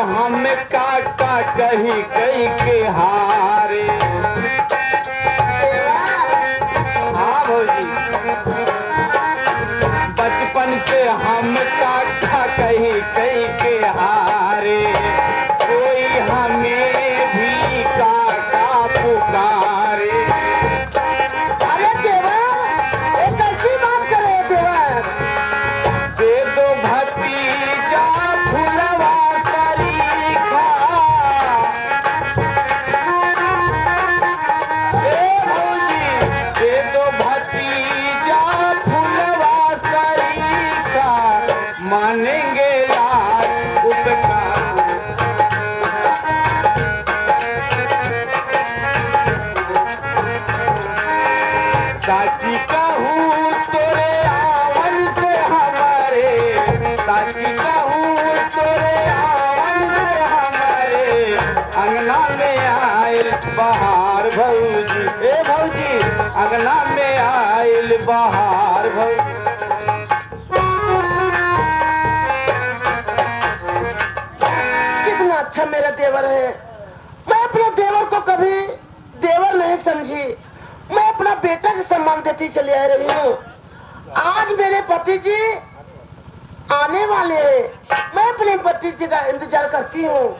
हम काका कही कही के हारे। हाँ भौजी, बचपन से हम काका कही कही के हारे, कोई हमें भी काका पुकारे। अरे देवर, ये कैसी बात कर रहे हो देवर? दे दो भतीजा फुलवा सरीखा। ए भौजी, दे दो भतीजा फुलवा सरीखा, मानेंगे लाज उपकार। साची कहूँ तोरे आवन से हमारे, साची कहूँ तोरे आवन से हमारे, अंगना में आयल बहार भौजी। ए भौजी, अंगना में आयल बहार भौजी। कितना अच्छा मेरा देवर है। मैं अपने देवर को कभी देवर नहीं समझी, मैं अपना बेटा का सम्मान देती चली आ रही हूँ। आज मेरे पति जी आने वाले हैं, मैं अपने पति जी का इंतजार करती हूँ।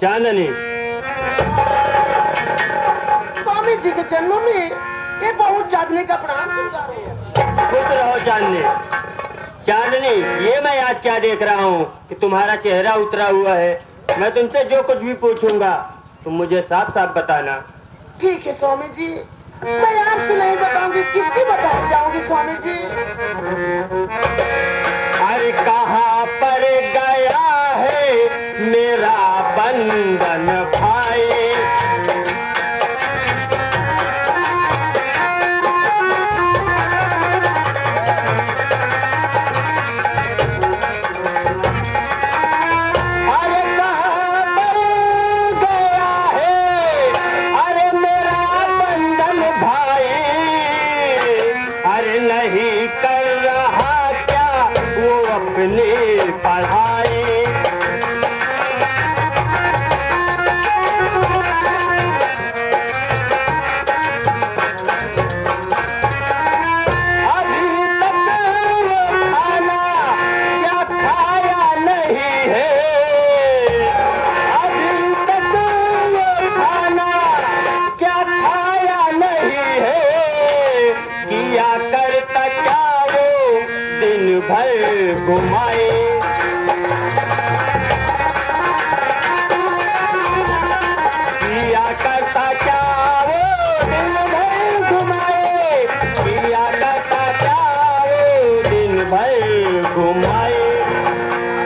चांदनी, स्वामी जी के चरणों में ये बहुत चांदनी का प्रणाम स्वीकार है। खुश रहो चांदनी। चांदनी, ये मैं आज क्या देख रहा हूँ कि तुम्हारा चेहरा उतरा हुआ है। मैं तुमसे जो कुछ भी पूछूंगा तुम मुझे साफ साफ बताना। ठीक है स्वामी जी, मैं आपसे नहीं बताऊंगी, किससे बताने जाऊंगी स्वामी जी? अरे कहाँ पर गया है मेरा बंधन भाई? अरे कहाँ पर गया है अरे मेरा बंधन भाई? अरे नहीं कर रहा क्या वो अपनी पढ़ाई? अभी तक वो खाना क्या खाया नहीं है? अभी तक वो खाना क्या खाया नहीं है? किया करता क्या वो दिन भर घुमाए? किया करता क्या वो दिन भर घुमाए? किया करता क्या वो दिन भर घुमाए?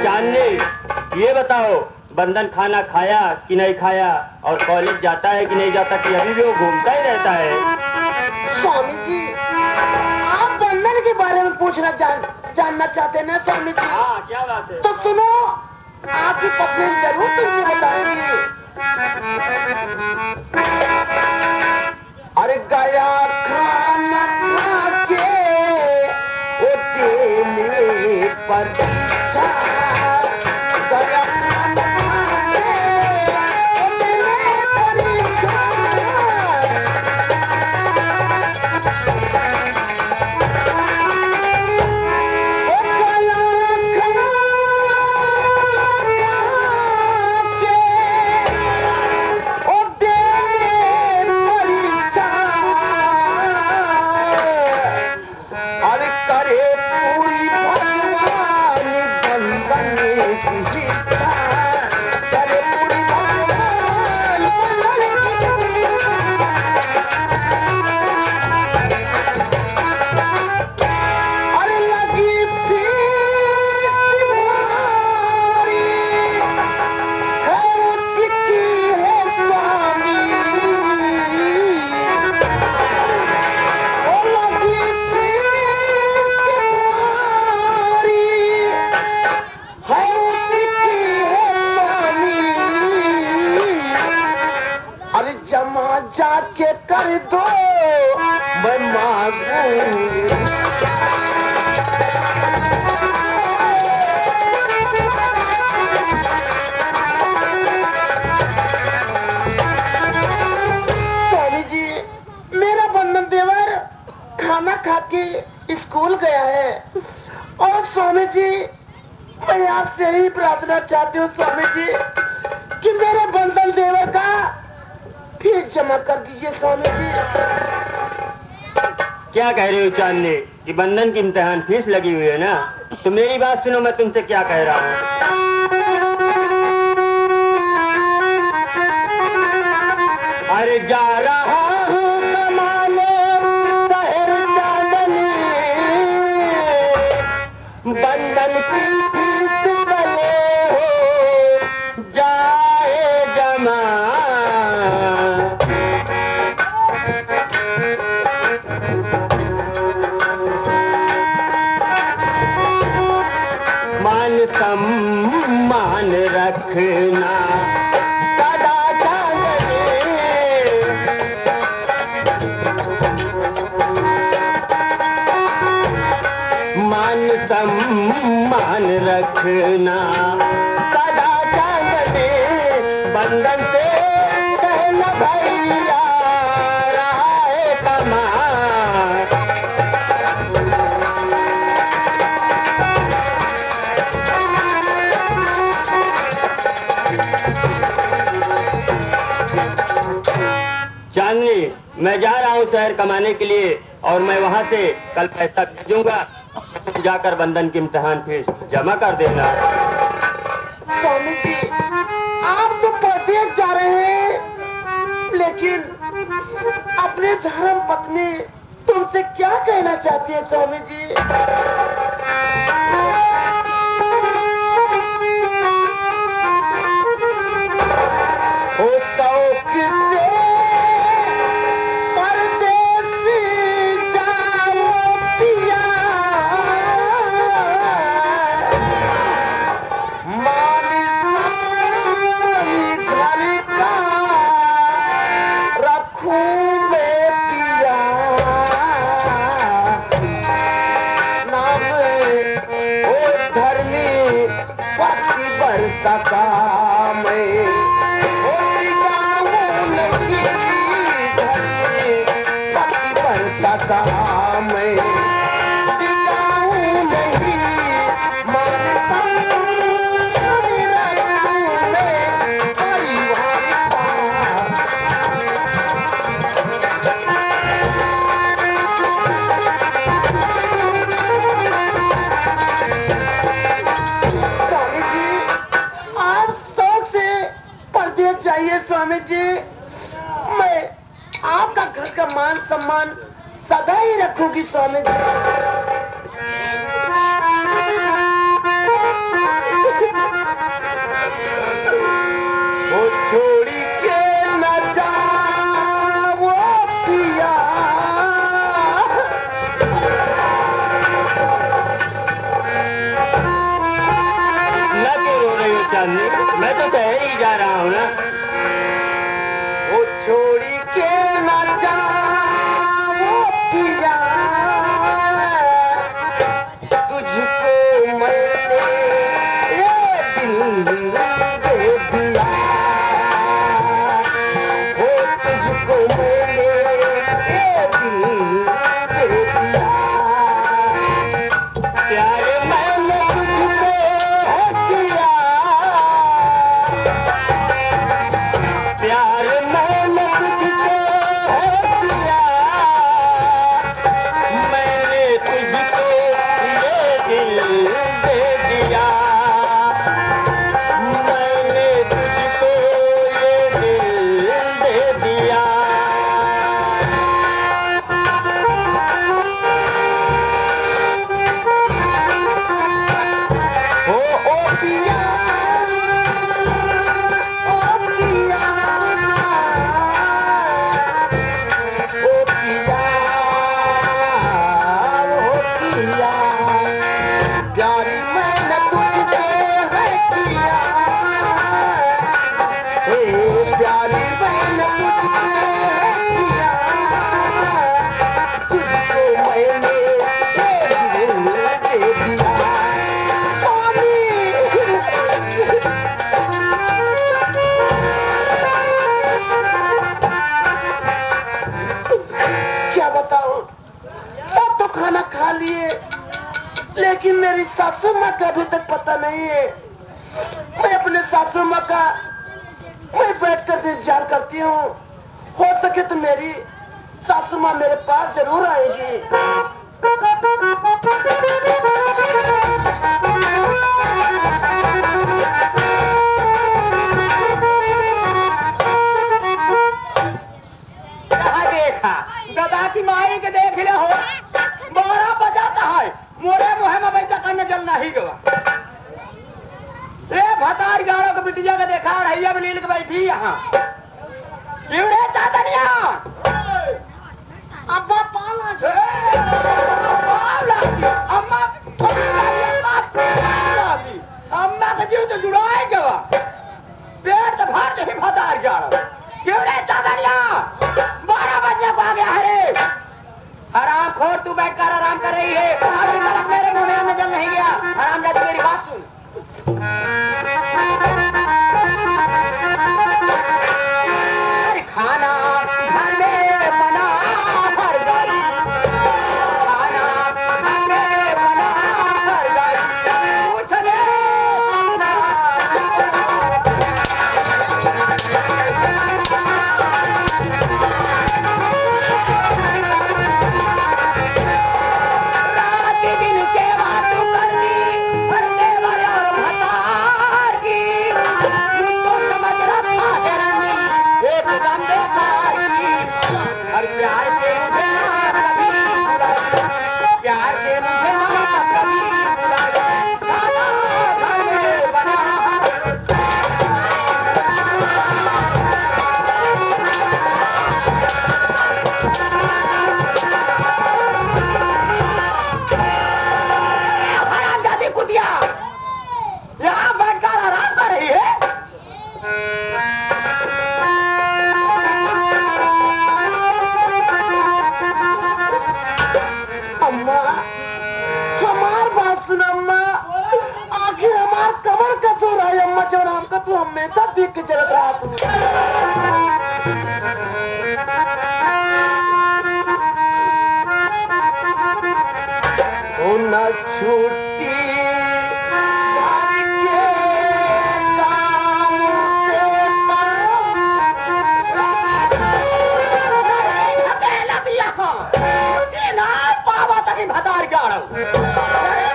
चांदनी, ये बताओ, बंधन खाना खाया कि नहीं खाया, और कॉलेज जाता है कि नहीं जाता, कि अभी भी वो घूमता ही रहता है? स्वामी जी, आप बंधन के बारे में जानना चाहते हैं ना स्वामी जी? हाँ, क्या बात है? तो सुनो, आपकी पत्नी जरूर तुमसे बताएंगी। अरे गया खाना खा के वो देने परीक्षा, गया खाना खा के वो देने परीक्षा। ओ गया खाना खा के ओ देने परीक्षा, अरे करे पूरी भगवान बंदन की इच्छा। जाके कर दो मैं मांगू। स्वामी जी मेरा बंधन देवर खाना खा के स्कूल गया है और स्वामी जी मैं आपसे यही प्रार्थना चाहती हूँ स्वामी जी कि मेरे बंधन देवर का फीस जमा कर दीजिए स्वामी जी। क्या कह रहे हो चांदनी कि बंधन की इम्तिहान फीस लगी हुई है ना? तो मेरी बात सुनो, मैं तुमसे क्या कह रहा हूँ। अरे जा रहा हूँ कमाने शहर चांदनी, बंधन की फीस बने हो जाए जमा। मान सम्मान रखना सदा चांदनी, मान सम्मान रखना सदा चांदनी। बंधन से कहना भैया रहा है कमा। चांदनी मैं जा रहा हूँ शहर कमाने के लिए और मैं वहाँ से कल पैसा भेजूंगा, जाकर बंधन की इम्तिहान फीस जमा कर देना। स्वामी जी आप तो परदेश जा रहे हैं लेकिन अपने धर्म पत्नी तुमसे क्या कहना चाहती है स्वामी जी? ओ शौक से परदेसी जाओ पिया, मानी घर का रखूं मैं पिया। नाम ओ धर्मी पतिव्रता का मैं जाइए स्वामी जी, मैं आपका घर का मान सम्मान सदा ही रखूंगी स्वामी जी। वो छोड़ी के न जाओ पिया, न क्यों रो रही हो चांदनी? मैं तो शहर ही जा रहा हूँ ना। वो छोड़ी के न जाओ पिया, तुझको मैंने ये दिल दे दिया। वो तुझको मैंने ये दिल दे दिया। प्यार मैंने तुझसे किया, लेकिन मेरी सासू माँ का अभी तक पता नहीं है। मैं अपने सासू माँ का मैं बैठ कर इंतजार करती हूँ। हो सके तो मेरी सासू माँ मेरे पास जरूर आएगी। गदा की माई के देख ले हो 12 बजाता है मोरे मुहे में बैठा करने जलना ही गवा ए भतार गाड़ो के बिटिया के देखा हड़ैया में नील के बैठी यहाँ क्यों चादनिया अम्मा पाला अम्मा का जीव तो जुड़ाए गवा पेट तो फाड़ दे भतार गाड़ो क्यों चादनिया 12 बजने को आ गया है आराम खोर तू बैठकर आराम कर रही है अभी तक मेरे मुंह में जल नहीं गया आराम जाती मेरी बात सुन खाना घर में बना हर गली खाना घर में बना हर गली पूछ ले तू हमेशा देख के चल रहा तू न छूटी पावा तभी भतार गाड़ो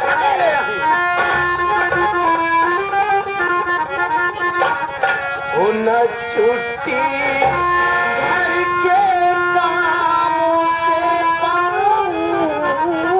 न छुट्टी घर के कामों से पाऊं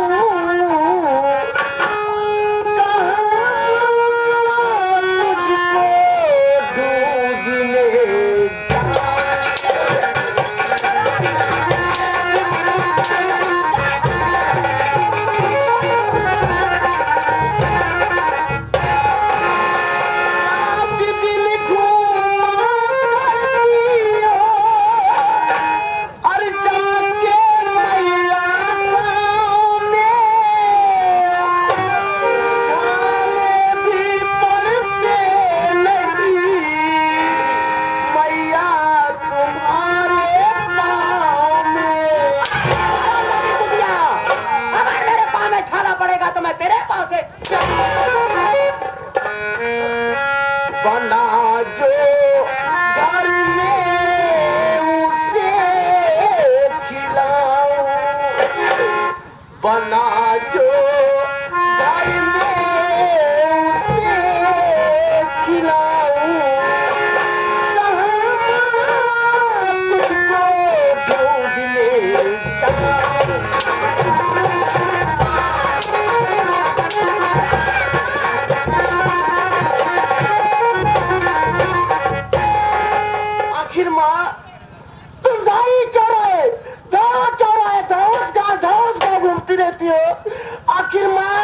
आखिर माँ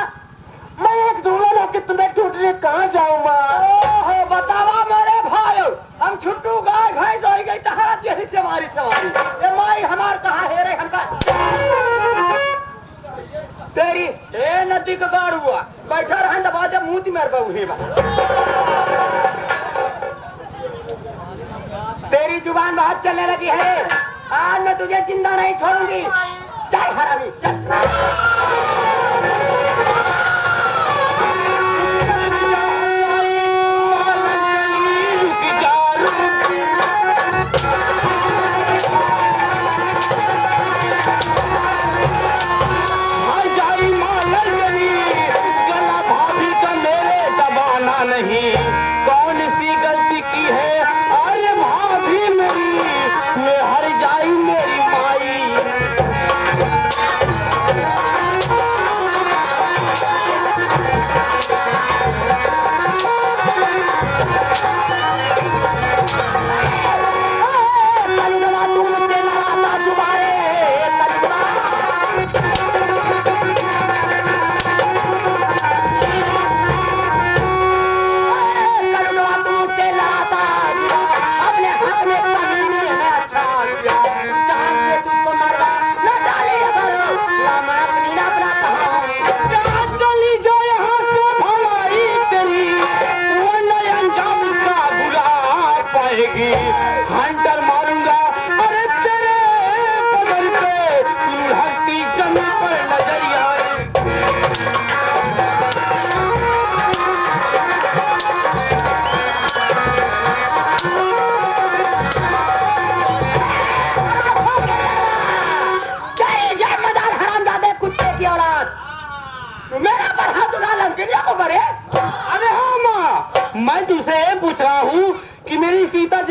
मैं एक दुल्हन होकर तुम्हें ढूंढने कहाँ जाऊँ माँ? बतावा मेरे भाई हम छुट्टू गाय भैंस हो गई टहरा यही सवारी ये माई हमार कहाँ है रे हमका तेरी ए नदी का गाड़ हुआ बैठा रहन दबा जब मुंह मेरे बहू है तेरी जुबान बहुत चलने लगी है आज मैं तुझे जिंदा नहीं छोड़ूंगी। जय हरामी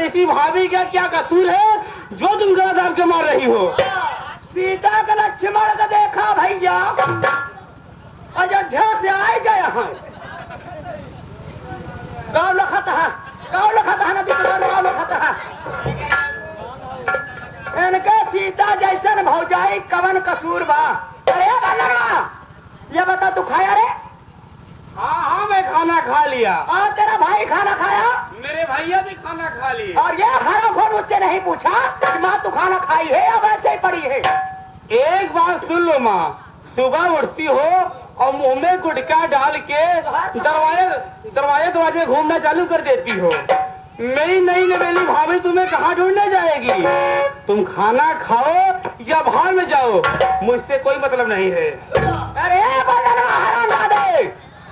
ऐसी भाभी का क्या कसूर है जो तुम गला दाब के मार रही हो? सीता का लक्ष्मण का देखा भैया, अयोध्या से आए गए हैं। गाँव लखत है, गाँव लखत है, नदी गाँव लखत है। इनके सीता जैसन भौजाई कवन कसूर बा? अरे बंदरवा, ये बता तू खाया रे? हाँ, मैं खाना खा लिया। और तेरा भाई खाना खाया? मेरे भैया भी खाना खा लिए। और ये हरा फोन मुझसे नहीं पूछा कि माँ तू खाना खाई है या वैसे ही पड़ी है? एक बात सुन लो माँ, सुबह उठती हो और मुंह में गुटखा डाल के दरवाजे घूमना चालू कर देती हो। मेरी नई नवेली भाभी तुम्हें कहाँ ढूंढने जाएगी? तुम खाना खाओ या भाड़ में जाओ, मुझसे कोई मतलब नहीं है। अरे बंदरवा हरामजादे,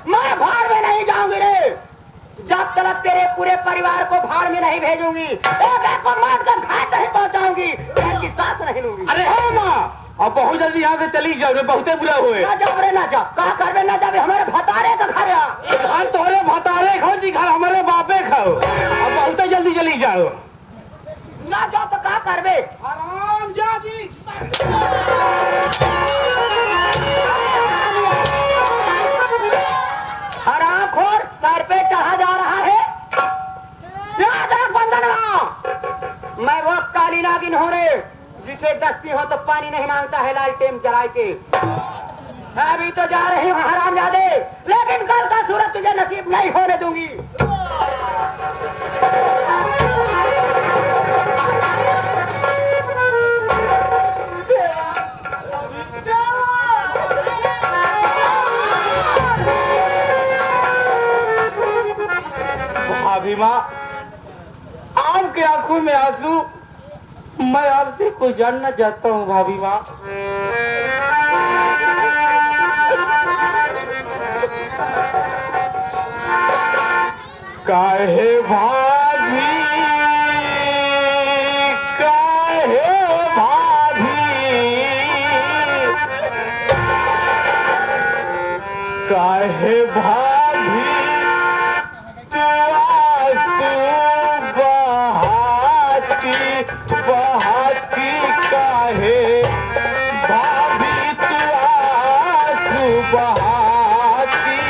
मैं भाड़ में नहीं जाऊंगी रे, जब तक तेरे पूरे परिवार को भाड़ में नहीं भेजूंगी। एक एक को मार कर घाट नहीं पहुंचाऊंगी, इनकी सांस नहीं लूंगी। अरे हाँ माँ, अब बहुत जल्दी यहाँ से चली जाओ, बहुते बुरा हुए। ना जाओ रे ना जाओ, कहा कर ना जाओ, हमारे भतारे का घर है। घर तोहरे भतारे खाओ जी, घर हमारे बापे खाओ। अब बहुत जल्दी चली जाओ। ना जाओ तो कहा करबे? हरामखोर सर पे चढ़ा जा रहा है। याद रख बंदनवा, मैं वो काली नागिन हूँ रे, जिसे डसती हो तो पानी नहीं मांगता है लालटेन जलाए के। अभी तो जा रही हूँ हरामजादे, लेकिन कल का सूरत तुझे नसीब नहीं होने दूंगी। भाभी माँ, आपके आंखों में आंसू, मैं आपसे कुछ जानना चाहता हूँ भाभी माँ। काहे भाभी, काहे भाभी, काहे भाभी बहाती काहे भाभी तू आंसू बहाती।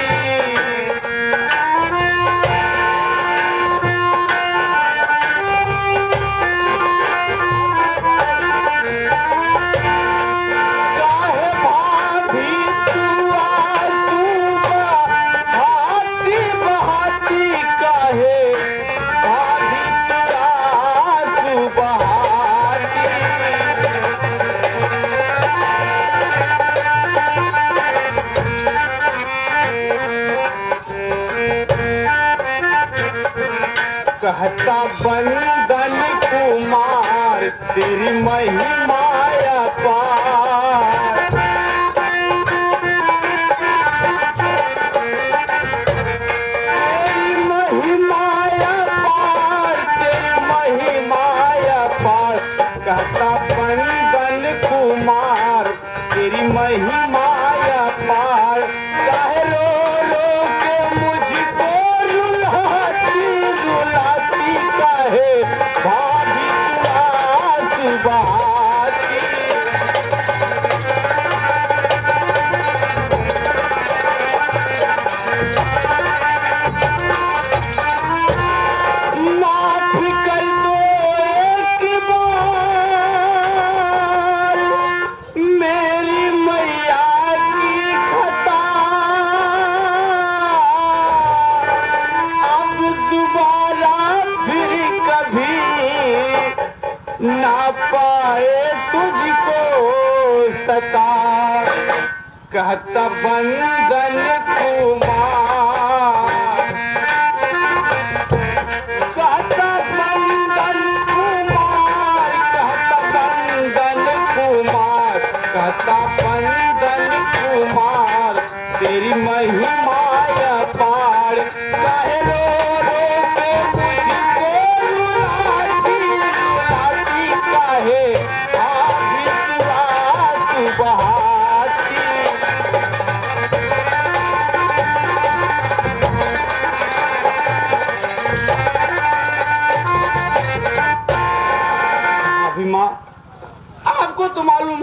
काहे भाभी तू आंसू बहाती बहाती काहे भाभी तू आंसू बहाती। कहता बंदन कुमार तेरी महिमा अपार। तेरी महिमा अपार, तेरी महिमा अपार। कहता बंदन कुमार तेरी महिमा अपार। काहे रो रो के मुझको रुलाती रुलाती काहे भाभी तू आंसू बहाती। माफ कर दो एक बार मेरी मैया की खता, अब दोबारा फिर कभी ना पाए तुझको सता। कहता बंदन कुमार, कहता बंदन कुमार, कहता बंदन कुमार, कहता बंदन कुमार तेरी महिमा अपार। काहे रो रो के मुझको रुलाती रुलाती काहे भाभी तू आंसू बहाती।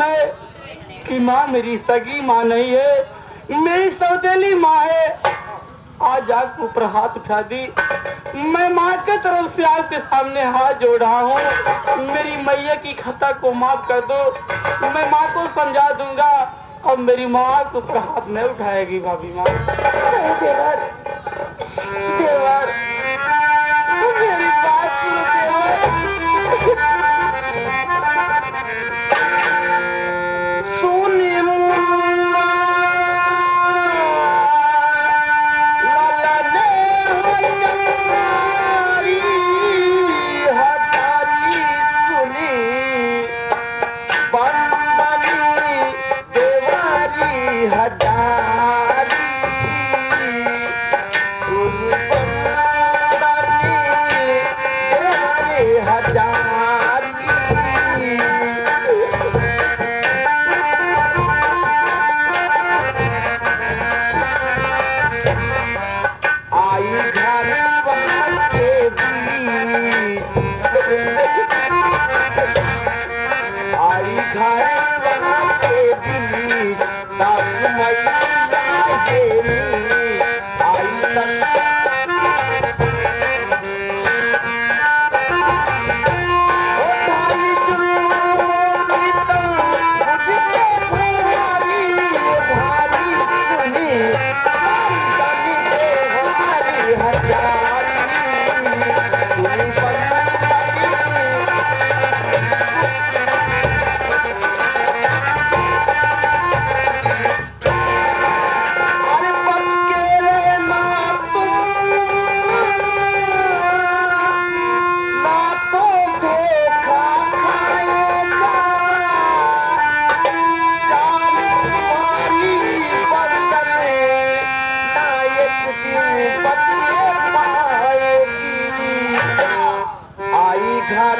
मालूम है कि माँ मेरी सगी माँ नहीं है, मेरी सौतेली माँ है। आज आप ऊपर हाथ उठा दी, मैं माँ के तरफ से आपके सामने हाथ जोड़ रहा हूँ। मेरी मैया की खता को माफ कर दो, मैं माँ को समझा दूंगा। अब मेरी माँ के ऊपर हाथ नहीं उठाएगी भाभी माँ। देवर, देवर, मेरी बात सुनो देवर। सुनी मुन्ना, ललने हजारी, हजारी सुनी, बंदनी देवारी हजारी, सुनी बंदनी देवारी हजारी। आई घर वहाँ के बीच, आई घर वहाँ के बीच, सासु मैया हेरी, आई ओ भाई सुनी तो मुझके भारी, भारी सुनी, बंदनी देवारी हजारी, सुनी बंदनी। अरे बच के रहना तुम, ना तो धोखा खाएगा, जान पानी बरसने ना एक दिन बच के पाएगी। आई घर